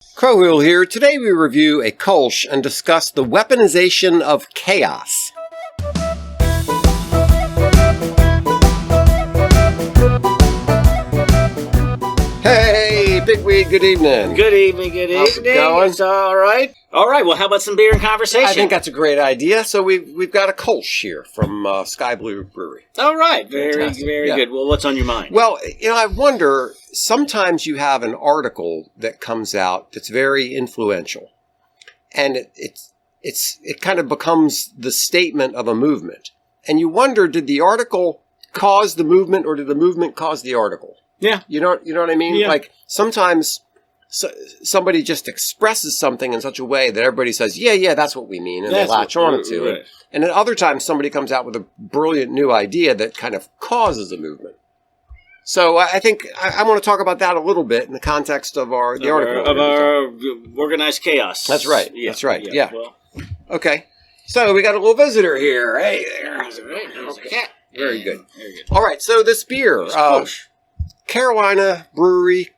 Crowhill here. Today we review a Kolsch and discuss the weaponization of chaos. Hey, Bigweed, good evening. Good evening, good evening. How's it going? It's all right. All right, well, how about some beer and conversation? I think that's a great idea. So we've got a Kolsch here from Sky Blue Brewing. All right, very Fantastic. good. Well, what's on your mind? Well, I wonder, sometimes you have an article that comes out that's very influential, and it kind of becomes the statement of a movement. And you wonder, did the article cause the movement, or did the movement cause the article? Yeah. You know what I mean? Yeah. Like, sometimes somebody just expresses something in such a way that everybody says, yeah, that's what we mean, and they latch on to it. And then other times somebody comes out with a brilliant new idea that kind of causes a movement. So I think I want to talk about that a little bit in the context of the article. Of our organized chaos. That's right. Yeah. That's right. Yeah. Well, okay. So we got a little visitor here. Hey there. there's a cat. Very good. Very good. All right. So this beer, Carolina Brewery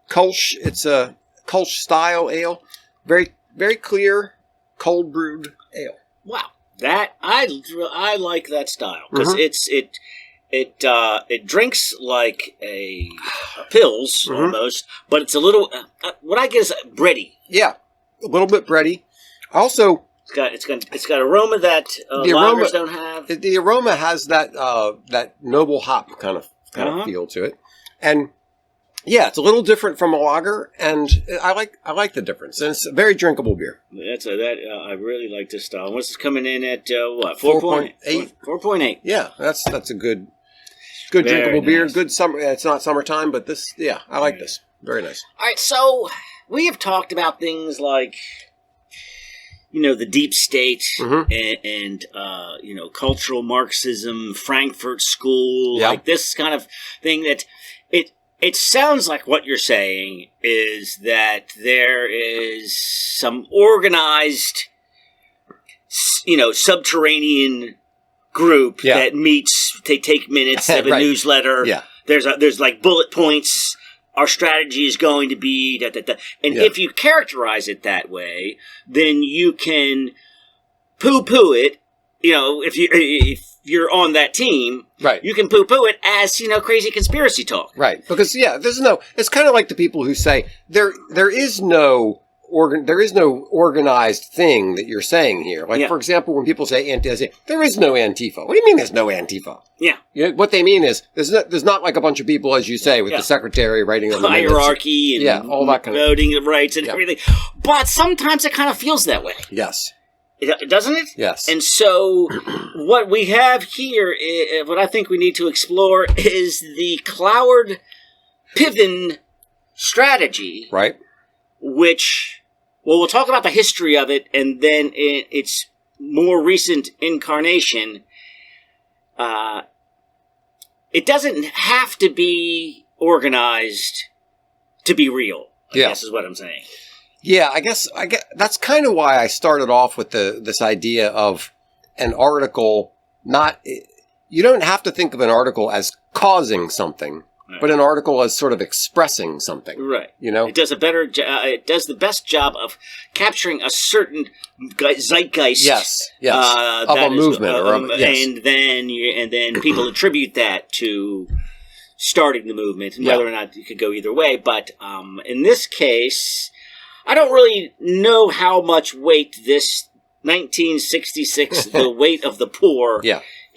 Kolsch. It's a Kolsch style ale. Very, very clear, cold brewed ale. Wow. That I like that style because it drinks like a pills almost, but it's a little what I get is bready. Yeah, a little bit bready. Also, it's got aroma that lagers don't have. The aroma has that noble hop kind of feel to it, and yeah, it's a little different from a lager, and I like the difference. And it's a very drinkable beer. I really like this style. What's this coming in at? What 4.8? 4.8. Yeah, that's a good drinkable beer. Good summer. It's not summertime, but this. Yeah, I like this. Very nice. All right, so we have talked about things like, the deep state and cultural Marxism, Frankfurt School, like this kind of thing. That it sounds like what you're saying is that there is some organized, subterranean group that meets. They take minutes. They have a newsletter. Yeah. There's like bullet points. Our strategy is going to be da da da. And if you characterize it that way, then you can poo-poo it. If you're on that team, you can poo-poo it as crazy conspiracy talk. Right, because it's kind of like the people who say there is no organized thing that you're saying here. Like for example, when people say there is no Antifa. What do you mean there's no Antifa? Yeah. What they mean is there's not like a bunch of people, as you say, with the secretary writing on the hierarchy and all that kind of voting rights and everything. But sometimes it kind of feels that way. Yes. Doesn't it? Yes. And so what we have here, what I think we need to explore is the Cloward-Piven Strategy. Right. Which, we'll talk about the history of it, and then its more recent incarnation. It doesn't have to be organized to be real, I guess is what I'm saying. Yeah, I guess that's kind of why I started off with this idea of an article. You don't have to think of an article as causing something, but an article as sort of expressing something. Right. It does it does the best job of capturing a certain zeitgeist. Yes. Of a movement, and then people attribute that to starting the movement, and whether or not it could go either way. But in this case, I don't really know how much weight this 1966, The Weight of the Poor,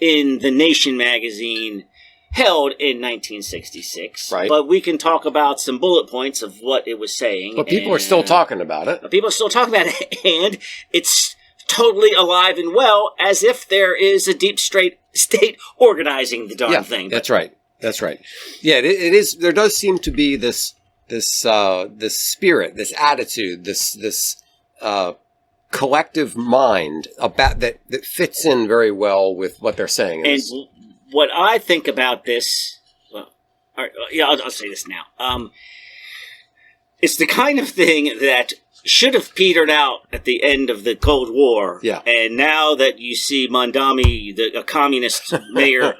in The Nation magazine held in 1966. Right. But we can talk about some bullet points of what it was saying. But people are still talking about it. People are still talking about it, and it's totally alive and well, as if there is a deep state organizing the darn thing. That's right. Yeah, it is. There does seem to be this spirit, this attitude, this collective mind about that fits in very well with what they're saying. And what I think about this, I'll say this now. It's the kind of thing that should have petered out at the end of the Cold War. Yeah. And now that you see Mondami, a communist mayor,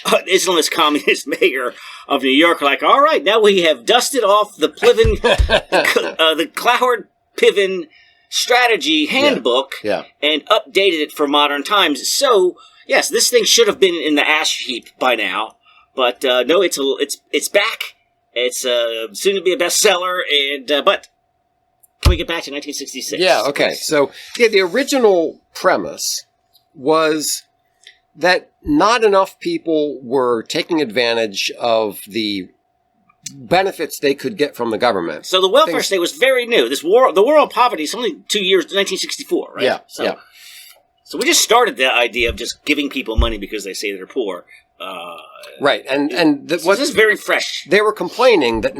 Islamist communist mayor of New York, like, all right, now we have dusted off the Piven, the Cloward-Piven Strategy handbook and updated it for modern times. So, yes, this thing should have been in the ash heap by now. But no, it's back. It's soon to be a bestseller, and but can we get back to 1966? Yeah, okay. So, the original premise was that not enough people were taking advantage of the benefits they could get from the government. So the welfare state was very new. The war on poverty is only 2 years, 1964, right? Yeah, So we just started the idea of just giving people money because they say they're poor. Right, and this is very fresh. They were complaining that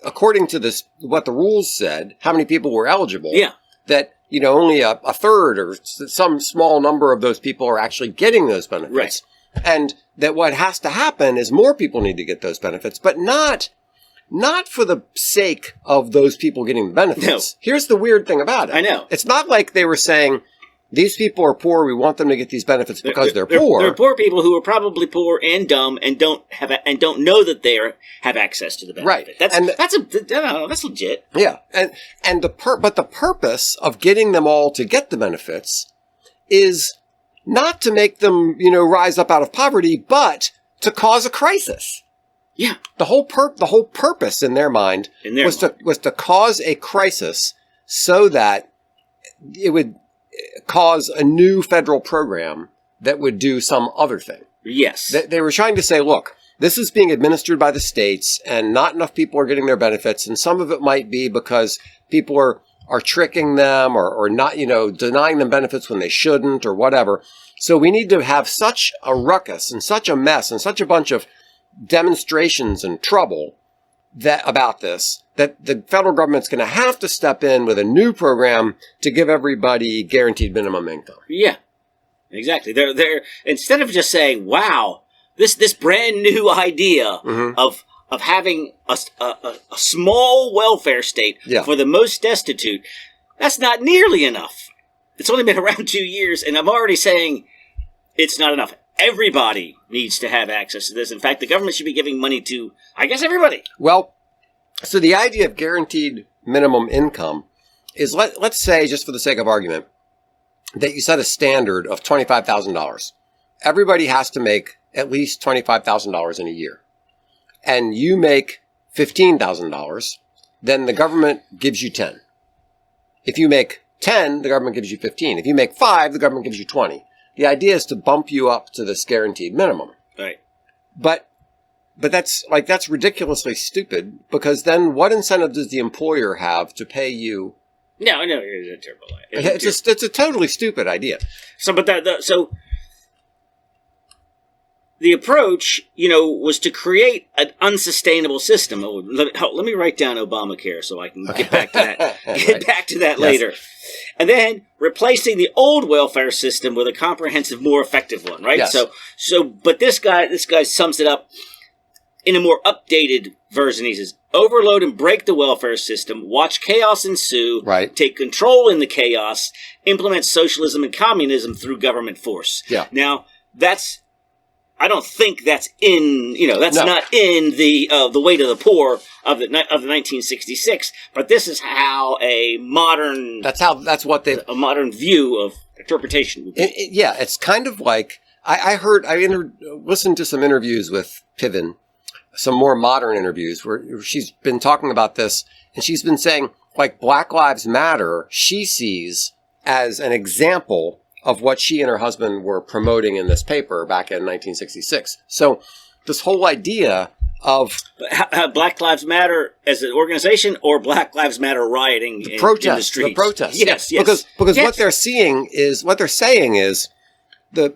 according to this, what the rules said, how many people were eligible. Yeah. That, only a third or some small number of those people are actually getting those benefits. Right. And that what has to happen is more people need to get those benefits, but not for the sake of those people getting the benefits. No. Here's the weird thing about it. I know. It's not like they were saying, these people are poor, we want them to get these benefits because they're poor. They're poor people who are probably poor and dumb and don't know that they have access to the benefit. Right. That's legit. Yeah. And but the purpose of getting them all to get the benefits is not to make them, rise up out of poverty, but to cause a crisis. Yeah. The whole purpose in their mind was to cause a crisis so that it would cause a new federal program that would do some other thing. Yes. They were trying to say, look, this is being administered by the states and not enough people are getting their benefits. And some of it might be because people are tricking them or not, denying them benefits when they shouldn't or whatever. So we need to have such a ruckus and such a mess and such a bunch of demonstrations and trouble about this, that the federal government's going to have to step in with a new program to give everybody guaranteed minimum income. Yeah, exactly. They're instead of just saying, "Wow, this brand new idea of having a small welfare state for the most destitute," that's not nearly enough. It's only been around 2 years, and I'm already saying it's not enough. Everybody needs to have access to this. In fact, the government should be giving money to, I guess, everybody. Well, so the idea of guaranteed minimum income is, let's say, just for the sake of argument, that you set a standard of $25,000. Everybody has to make at least $25,000 in a year. And you make $15,000, then the government gives you 10. If you make 10, the government gives you 15. If you make 5, the government gives you 20. The idea is to bump you up to this guaranteed minimum. Right. But that's ridiculously stupid, because then what incentive does the employer have to pay you? No, it's a terrible idea. It's a totally stupid idea. So the approach, was to create an unsustainable system. Let me write down Obamacare so I can get back to that. Get back to that later. And then replacing the old welfare system with a comprehensive, more effective one, right? Yes. But this guy sums it up in a more updated version. He says, overload and break the welfare system, watch chaos ensue, take control in the chaos, implement socialism and communism through government force. Yeah. Now, I don't think that's in, not in the Way to the Poor of the 1966, but this is how a modern view of interpretation would be. It's kind of like, I listened to some interviews with Piven, some more modern interviews where she's been talking about this, and she's been saying, like, Black Lives Matter, she sees as an example of what she and her husband were promoting in this paper back in 1966. So this whole idea of Black Lives Matter as an organization, or Black Lives Matter rioting in the streets? The protests. Yes. Because what they're saying is the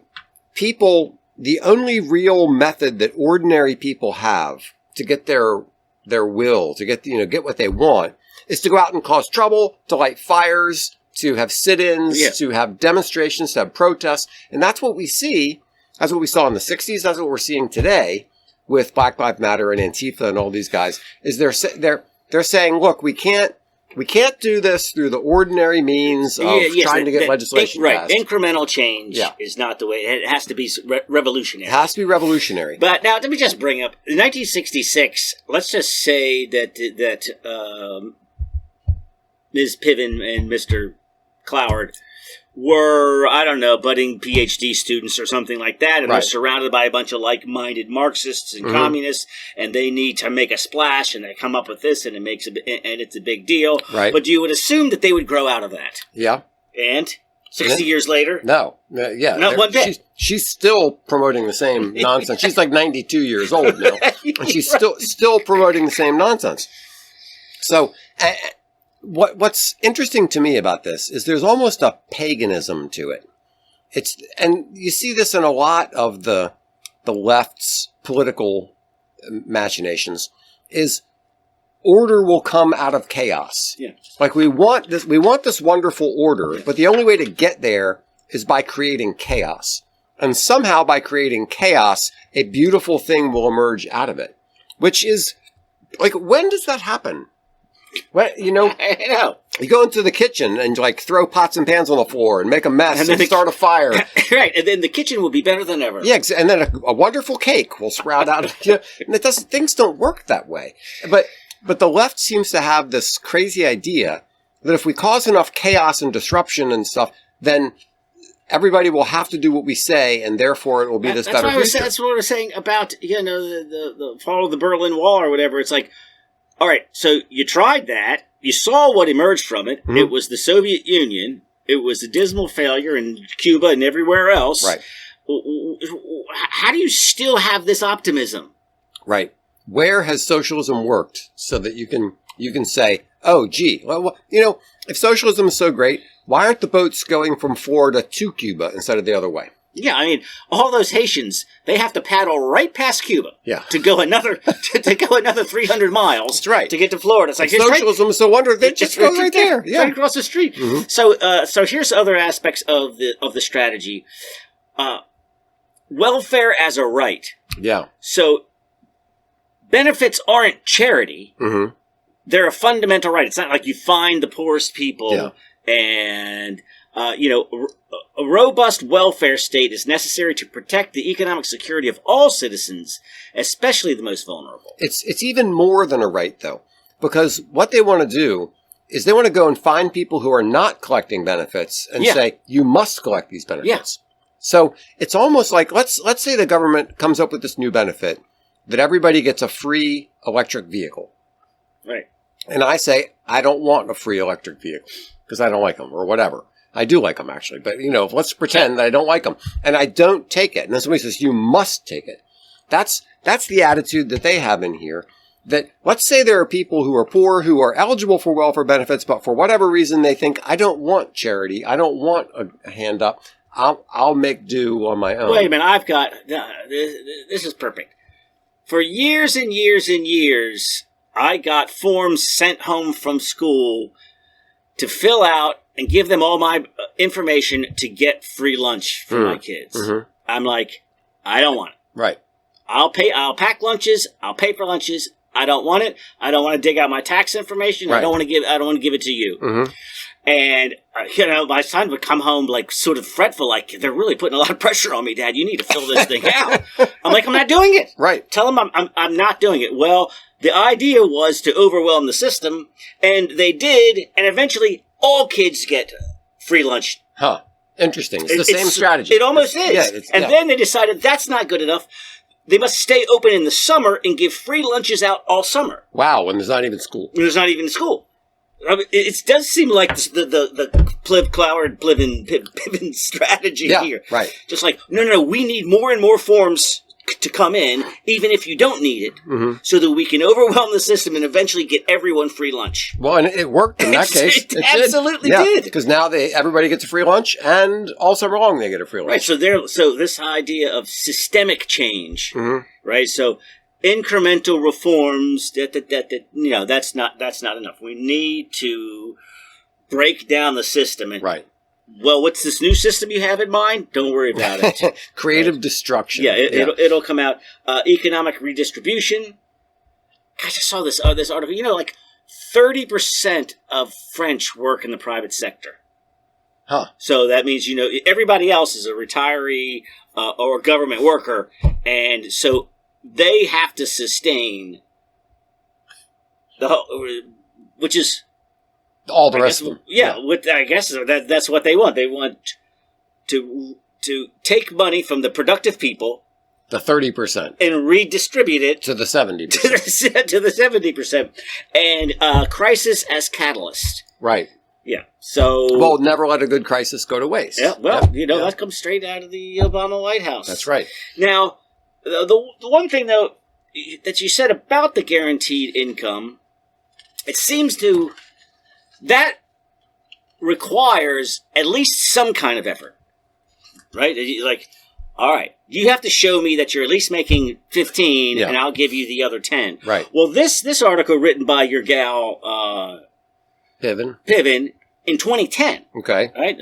people, the only real method that ordinary people have to get their will, to get what they want, is to go out and cause trouble, to light fires, to have sit-ins, to have demonstrations, to have protests. And that's what we see. That's what we saw in the 60s. That's what we're seeing today with Black Lives Matter and Antifa and all these guys, is they're saying, look, we can't we can't do this through the ordinary means of trying to get legislation passed. Right, incremental change is not the way. It has to be revolutionary. It has to be revolutionary. But now, let me just bring up, in 1966, let's just say that Ms. Piven and Mr. Cloward were, I don't know, budding PhD students or something like that, and they're surrounded by a bunch of like-minded Marxists and communists, and they need to make a splash, and they come up with this, and it's a big deal. Right. But you would assume that they would grow out of that. Yeah. And 60 years later? No. Not one bit. She's still promoting the same nonsense. She's like 92 years old now, and she's still promoting the same nonsense. So... What's interesting to me about this is there's almost a paganism to it. And you see this in a lot of the left's political machinations, is order will come out of chaos. Yeah. Like we want this wonderful order, but the only way to get there is by creating chaos. And somehow by creating chaos, a beautiful thing will emerge out of it. Which is, like, when does that happen? What, I know. You go into the kitchen and like throw pots and pans on the floor and make a mess and start a fire. Right, and then the kitchen will be better than ever. Yeah, and then a wonderful cake will sprout out of and it doesn't. Things don't work that way. But the left seems to have this crazy idea that if we cause enough chaos and disruption and stuff, then everybody will have to do what we say, and therefore it will be this better future. That's what I was saying about the fall of the Berlin Wall or whatever. It's like, all right, so you tried that. You saw what emerged from it. Mm-hmm. It was the Soviet Union. It was a dismal failure in Cuba and everywhere else. Right. How do you still have this optimism? Right. Where has socialism worked so that you can say, oh, gee, well, if socialism is so great, why aren't the boats going from Florida to Cuba instead of the other way? Yeah, I mean, all those Haitians, they have to paddle right past Cuba to go another 300 miles. That's right. To get to Florida. It's like socialism is so wonderful. They just go right there. Yeah. Right across the street. Mm-hmm. So here's other aspects of the strategy. Welfare as a right. Yeah. So benefits aren't charity. Mm-hmm. They're a fundamental right. It's not like you find the poorest people and a robust welfare state is necessary to protect the economic security of all citizens, especially the most vulnerable. It's even more than a right, though, because what they want to do is they want to go and find people who are not collecting benefits and say, you must collect these benefits. Yeah. So it's almost like, let's say the government comes up with this new benefit that everybody gets a free electric vehicle. Right. And I say, I don't want a free electric vehicle because I don't like them or whatever. I do like them, actually. But, let's pretend that I don't like them. And I don't take it. And then somebody says, you must take it. That's the attitude that they have in here. That, let's say there are people who are poor, who are eligible for welfare benefits, but for whatever reason they think, I don't want charity. I don't want a hand up. I'll make do on my own. Wait a minute. I've got... this is perfect. For years and years and years, I got forms sent home from school to fill out and give them all my information to get free lunch for my kids. Mm-hmm. I'm like, I don't want it. Right. I'll pack lunches. I'll pay for lunches. I don't want it. I don't want to dig out my tax information. Right. I don't want to give it to you. Mm-hmm. And, my son would come home, like, sort of fretful, like, they're really putting a lot of pressure on me, Dad. You need to fill this thing out. I'm like, I'm not doing it. Right. Tell them I'm not doing it. Well, the idea was to overwhelm the system, and they did, and eventually all kids get free lunch. Huh. Interesting. It's the same strategy. It almost is. Yeah, then they decided that's not good enough. They must stay open in the summer and give free lunches out all summer. Wow, when there's not even school. I mean, it does seem like the Cloward-Piven strategy here. Right. Just like, no, we need more and more forms to come in, even if you don't need it, so that we can overwhelm the system and eventually get everyone free lunch. Well, and it worked in that case. It absolutely did. Because now everybody gets a free lunch, and all summer long they get a free lunch. Right. So this idea of systemic change, right? So incremental reforms that's not enough. We need to break down the system. And, right. Well, what's this new system you have in mind? Don't worry about it. Creative destruction. Yeah, it'll come out. Economic redistribution. Gosh, I saw this article. Like 30% of French work in the private sector. Huh. So that means, everybody else is a retiree or a government worker. And so they have to sustain the whole, which is all the rest of them. Yeah. I guess that's what they want. They want to take money from the productive people, the 30%, and redistribute it to the 70%. to the 70%, and crisis as catalyst. Right. Yeah. So, well, never let a good crisis go to waste. Yeah. Well, that comes straight out of the Obama White House. That's right. Now, the one thing though that you said about the guaranteed income, it seems that requires at least some kind of effort, right? Like, all right, you have to show me that you're at least making 15, and I'll give you the other 10. Right. Well, this article written by your gal Piven in 2010. Okay. Right.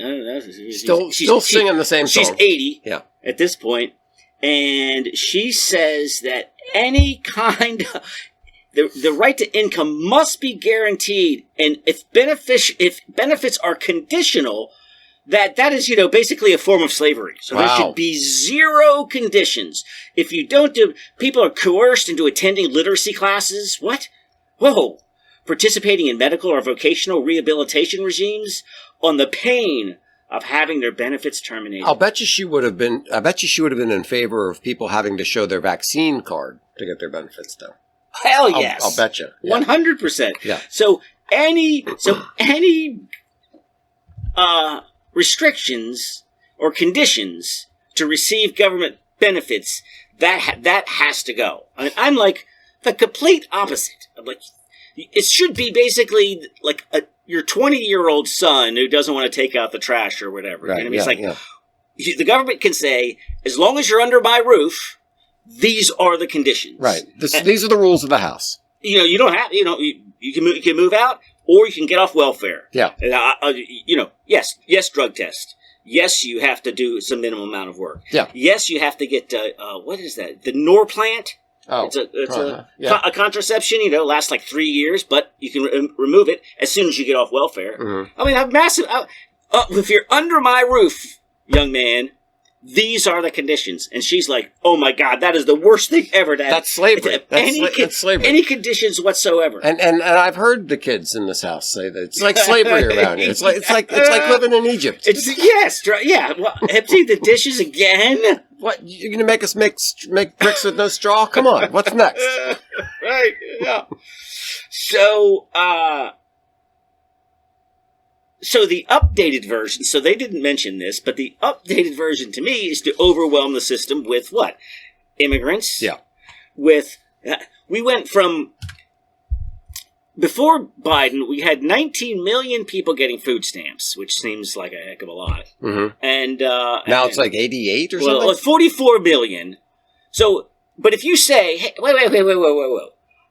Still singing the same song. She's 80. Yeah. At this point, and she says that any kind of the right to income must be guaranteed, and if benefits are conditional, that is basically a form of slavery. So there should be zero conditions. If you don't people are coerced into attending literacy classes. What? Whoa! Participating in medical or vocational rehabilitation regimes on the pain of having their benefits terminated. I bet you she would have been in favor of people having to show their vaccine card to get their benefits, though. Hell yes. I'll bet you. 100%. Yeah. So any restrictions or conditions to receive government benefits, that has to go. I mean, I'm like the complete opposite. I'm like, it should be basically like your 20-year-old son who doesn't want to take out the trash or whatever. Right, You know what I mean? It's like the government can say, as long as you're under my roof, these are the conditions. Right. These are the rules of the house. You don't have. You can move out, or you can get off welfare. Yeah. Yes, drug test. Yes, you have to do some minimum amount of work. Yeah. Yes, you have to get what is that? The Norplant. Oh, it's a contraception. Lasts like 3 years, but you can remove it as soon as you get off welfare. Mm-hmm. I mean, have massive. If you're under my roof, young man, these are the conditions. And she's like, "Oh my God, that is the worst thing ever." That's slavery. That's slavery. Any conditions whatsoever. And I've heard the kids in this house say that it's like slavery around here. It's like living in Egypt. Well, empty the dishes again. What, you're gonna make us make bricks with no straw? Come on, what's next? Right. Yeah. So the updated version, so they didn't mention this, but the updated version to me is to overwhelm the system with what? Immigrants. Yeah. We went from, before Biden, we had 19 million people getting food stamps, which seems like a heck of a lot. Mm-hmm. And now it's like 88 or something? Well, it's 44 million. So, but if you say, hey, wait.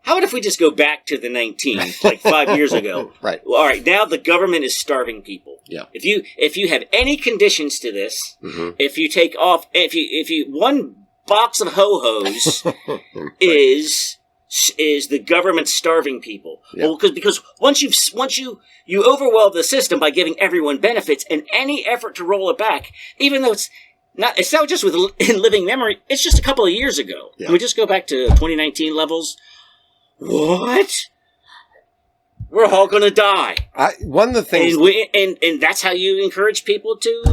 How about if we just go back to the 19, like 5 years ago? Right. Well, all right, now the government is starving people. Yeah. If you have any conditions to this, mm-hmm. if you take off, if you one box of ho-hos is the government starving people. Yeah. Well, because once you overwhelm the system by giving everyone benefits, and any effort to roll it back, even though it's not just in living memory, it's just a couple of years ago. Yeah. Can we just go back to 2019 levels? What? We're all going to die. One of the things, and that's how you encourage people to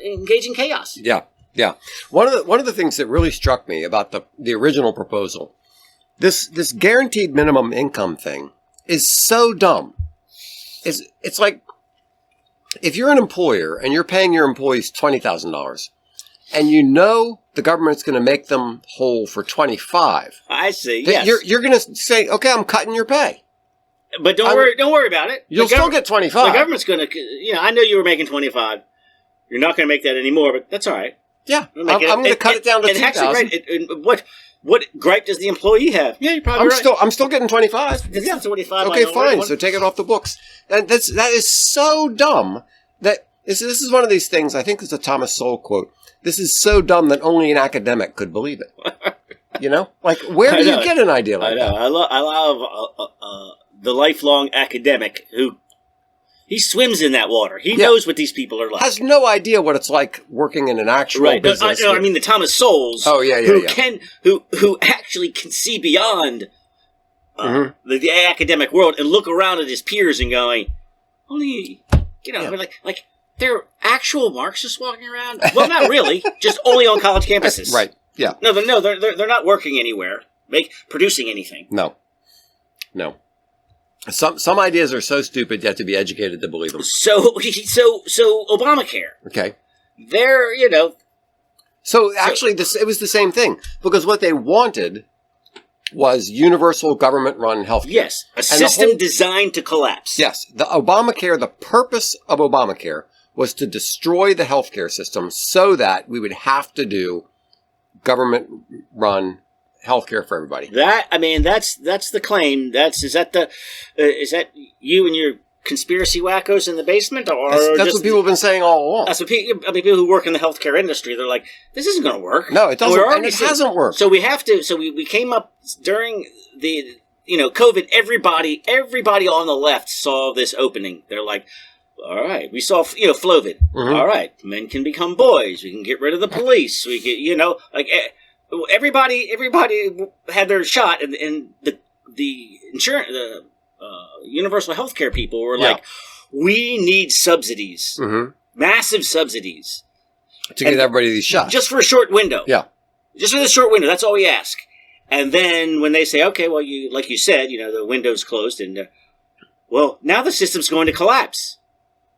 engage in chaos. Yeah. One of the things that really struck me about the original proposal, this guaranteed minimum income thing, is so dumb. It's like, if you're an employer and you're paying your employees $20,000, and the government's going to make them whole for $25,000. I see. Yes. You're going to say, okay, I'm cutting your pay. But don't worry about it. You'll still get $25,000. The government's going to, I know you were making $25,000. You're not going to make that anymore, but that's all right. Yeah, I'm going to cut it down to $2,000. What gripe does the employee have? Yeah, you're probably right. I'm still getting $25,000. This is $25,000. Okay, fine. So take it off the books. And that is so dumb that this is one of these things. I think it's a Thomas Sowell quote. This is so dumb that only an academic could believe it. You know, like where do you get an idea like that? I love the lifelong academic who he swims in that water. He knows what these people are like. Has no idea what it's like working in an actual business. I mean the Thomas Sowells. Oh yeah, who actually can see beyond the academic world and look around at his peers and going, only like they're actual Marxists walking around. Well, not really, just only on college campuses. Right. Yeah. No, they're not working anywhere, producing anything. No. Some ideas are so stupid you have to be educated to believe them. So Obamacare. Okay. They're, So actually, it was the same thing because what they wanted was universal government-run health care. Yes, a system designed to collapse. Yes, the purpose of Obamacare was to destroy the healthcare system so that we would have to do government-run healthcare for everybody. That's the claim. Is that you and your conspiracy wackos in the basement, or that's what people have been saying all along? That's what people who work in the healthcare industry. They're like, this isn't going to work. No, it doesn't. And it hasn't worked. So we have to. So we came up during the COVID. Everybody on the left saw this opening. They're like, all right, we saw Flovin. Mm-hmm. All right, men can become boys. We can get rid of the police. We get everybody had their shot, and the insurance, the universal health care people were like, we need subsidies, massive subsidies, to get everybody these shots. Just for a short window. Yeah. Just for the short window. That's all we ask. And then when they say, okay, well, like you said, the window's closed, and now the system's going to collapse.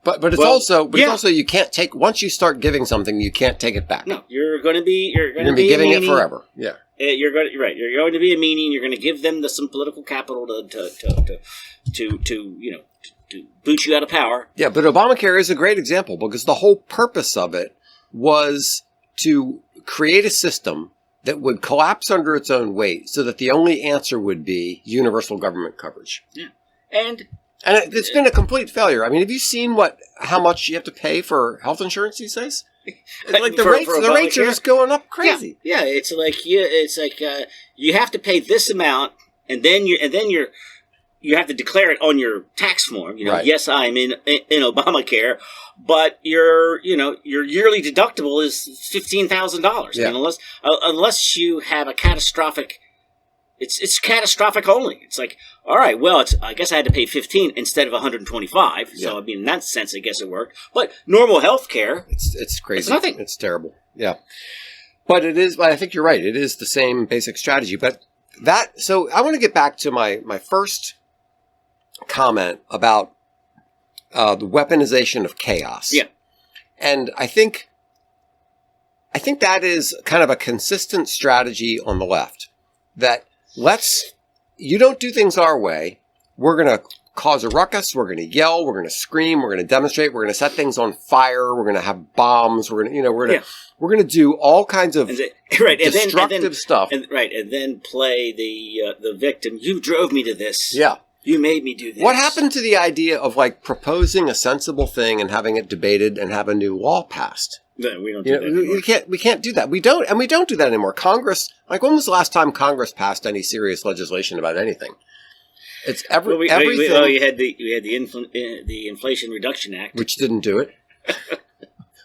But it's also you can't take, once you start giving something, you can't take it back. No, you're going to be giving it forever. Yeah. You're going to be a meanie. You're going to give them some political capital to boot you out of power. Yeah, but Obamacare is a great example because the whole purpose of it was to create a system that would collapse under its own weight so that the only answer would be universal government coverage. Yeah. And it's been a complete failure. I mean, have you seen how much you have to pay for health insurance these days? Like the rates are just going up crazy. Yeah, it's like you have to pay this amount, and then you have to declare it on your tax form. Right. Yes, I'm in Obamacare, but your yearly deductible is $15,000. Yeah. I mean, unless you have a catastrophic. It's catastrophic only. It's like, all right, well, I guess I had to pay $15 instead of $125. Yeah. So I mean, in that sense, I guess it worked. But normal health care, it's crazy. It's nothing. It's terrible. Yeah, but it is. I think you're right. It is the same basic strategy. But so I want to get back to my first comment about the weaponization of chaos. Yeah, and I think that is kind of a consistent strategy on the left. That you don't do things our way. We're going to cause a ruckus. We're going to yell. We're going to scream. We're going to demonstrate. We're going to set things on fire. We're going to have bombs. We're going to do all kinds of destructive stuff. And then play the victim. You drove me to this. Yeah. You made me do this. What happened to the idea of proposing a sensible thing and having it debated and have a new law passed? No, we don't do that anymore. We can't do that. We don't do that anymore. Congress, when was the last time Congress passed any serious legislation about anything? It's everything. You had the Inflation Reduction Act, which didn't do it,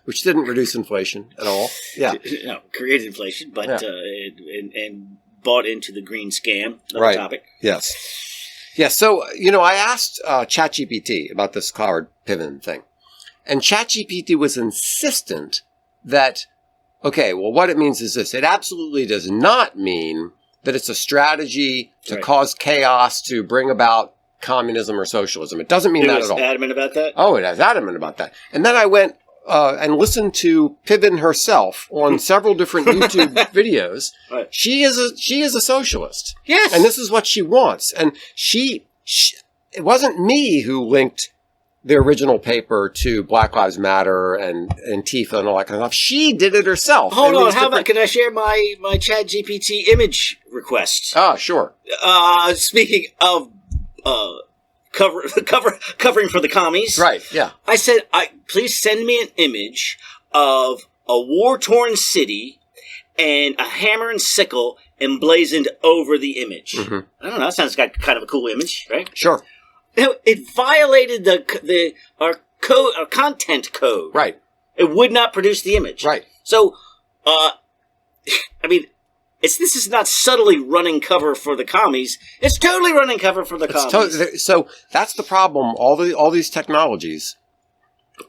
which didn't reduce inflation at all. Yeah, no, created inflation, but and bought into the green scam. Right. Topic. Yes. Yeah. So I asked ChatGPT about this Cloward-Piven thing. And ChatGPT was insistent that, okay, well, what it means is this. It absolutely does not mean that it's a strategy to cause chaos to bring about communism or socialism. It doesn't mean that at all. It was adamant about that? Oh, it is adamant about that. And then I went and listened to Piven herself on several different YouTube videos. Right. She is a socialist. Yes. And this is what she wants. And it wasn't me who linked the original paper to Black Lives Matter and Antifa and all that kind of stuff. She did it herself. Hold on, how about, can I share my ChatGPT image request? Ah, sure. Speaking of covering for the commies. Right, yeah. I said, please send me an image of a war-torn city and a hammer and sickle emblazoned over the image. Mm-hmm. I don't know. That sounds like kind of a cool image, right? Sure. It violated our content code. Right. It would not produce the image. Right. So, I mean, this is not subtly running cover for the commies. It's totally running cover for the commies. So that's the problem. All these technologies,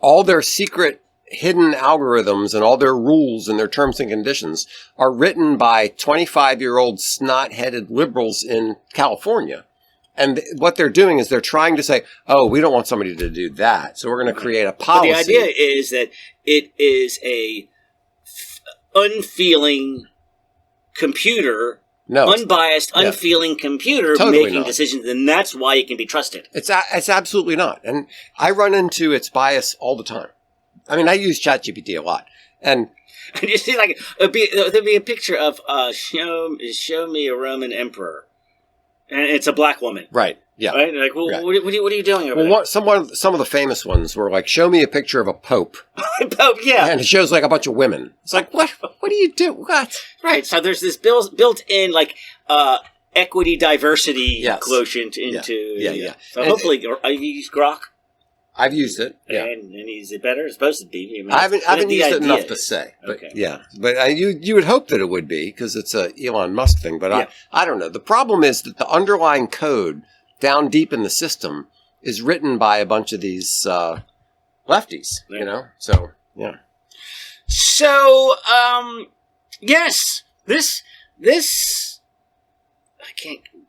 all their secret hidden algorithms and all their rules and their terms and conditions are written by 25-year-old snot-headed liberals in California. And what they're doing is they're trying to say, oh, we don't want somebody to do that, so we're going to create a policy. But the idea is that it is a unfeeling computer, unbiased, unfeeling computer making decisions, and that's why it can be trusted. It's absolutely not. And I run into its bias all the time. I mean, I use ChatGPT a lot. And you see, like, there'd be a picture of, show me a Roman emperor. And it's a black woman. Right. Yeah. Right? Like, well, right. What are you doing over there? Some of the famous ones were like, show me a picture of a pope. Pope, yeah. And it shows like a bunch of women. It's like, what? What do you do? What? Right. So there's this built-in, like, equity diversity quotient into... Yeah. So hopefully, you use Grok? I've used it. Yeah. And is it better? It's supposed to be. I mean, I haven't used it enough to say. But okay. Yeah. But you would hope that it would be because it's a Elon Musk thing. But I don't know. The problem is that the underlying code down deep in the system is written by a bunch of these lefties, you know? So, yeah. So, yes, this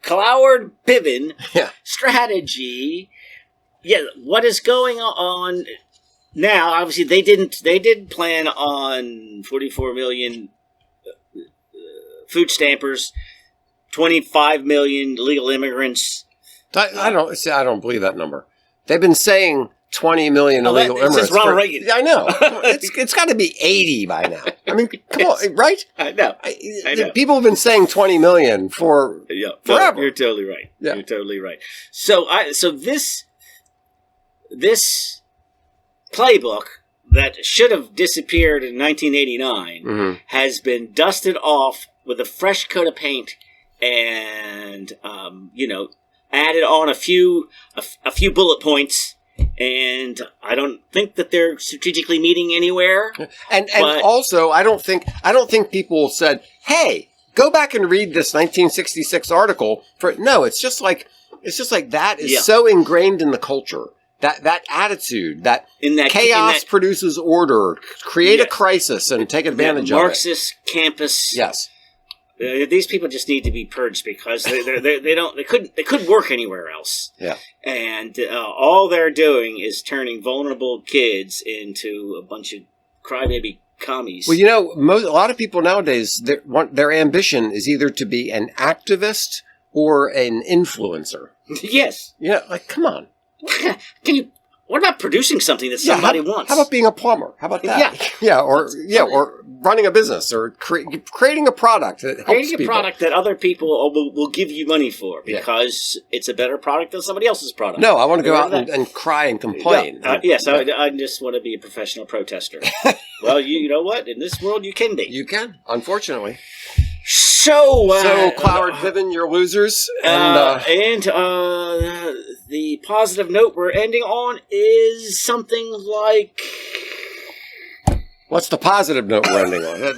Cloward-Piven strategy. Yeah, what is going on now? Obviously, they did plan on 44 million food stampers, 25 million illegal immigrants. I don't believe that number. They've been saying 20 million illegal immigrants. Since Ronald Reagan. I know. It's got to be 80 by now. I mean, come on, right? I know. People have been saying 20 million for forever. No, you're totally right. Yeah. You're totally right. So this playbook that should have disappeared in 1989 has been dusted off with a fresh coat of paint and, added on a few bullet points. And I don't think that they're strategically meeting anywhere. And also, I don't think people said, "Hey, go back and read this 1966 article." It's just like that is so ingrained in the culture. That attitude, that chaos produces order, create a crisis and take advantage of it. Marxist campus. Yes. These people just need to be purged because they couldn't work anywhere else. Yeah. And all they're doing is turning vulnerable kids into a bunch of crybaby commies. Well, a lot of people nowadays, their ambition is either to be an activist or an influencer. Yes. Yeah, like come on. What about producing something that somebody wants? How about being a plumber? How about that? Or running a business or creating a product that helps creating people. A product that other people will give you money for because it's a better product than somebody else's product. No, I want to go out and cry and complain. Yes, I just want to be a professional protester. Well, you know what? In this world, you can be. You can, unfortunately. So Cloward-Piven, you're losers. And the positive note we're ending on is something like... What's the positive note we're ending on? The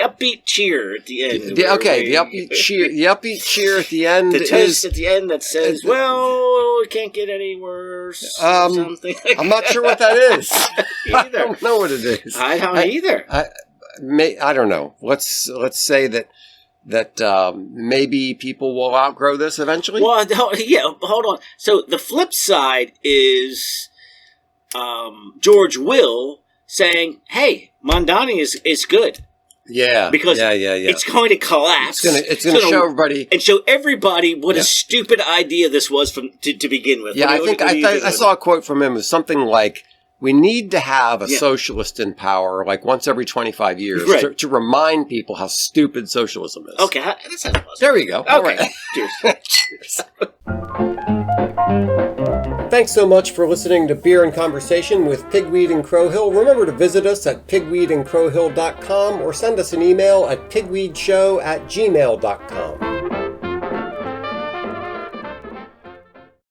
upbeat cheer at the end. The upbeat cheer. The upbeat cheer at the end. The toast at the end that says, "Well, it can't get any worse." Something. I'm not sure what that is. I don't know what it is. I don't either. I don't know. Let's say that maybe people will outgrow this eventually. Well, hold on. So the flip side is George Will saying, "Hey, Mondani is good." Yeah, because it's going to collapse. It's going to show everybody and show everybody what a stupid idea this was to begin with. Yeah, I saw a quote from him. It was something like, "We need to have a socialist in power like once every 25 years to remind people how stupid socialism is." Okay, that sounds positive. There we go. Okay. All right. Cheers. Cheers. Thanks so much for listening to Beer and Conversation with Pigweed and Crowhill. Remember to visit us at pigweedandcrowhill.com or send us an email at pigweedshow@gmail.com.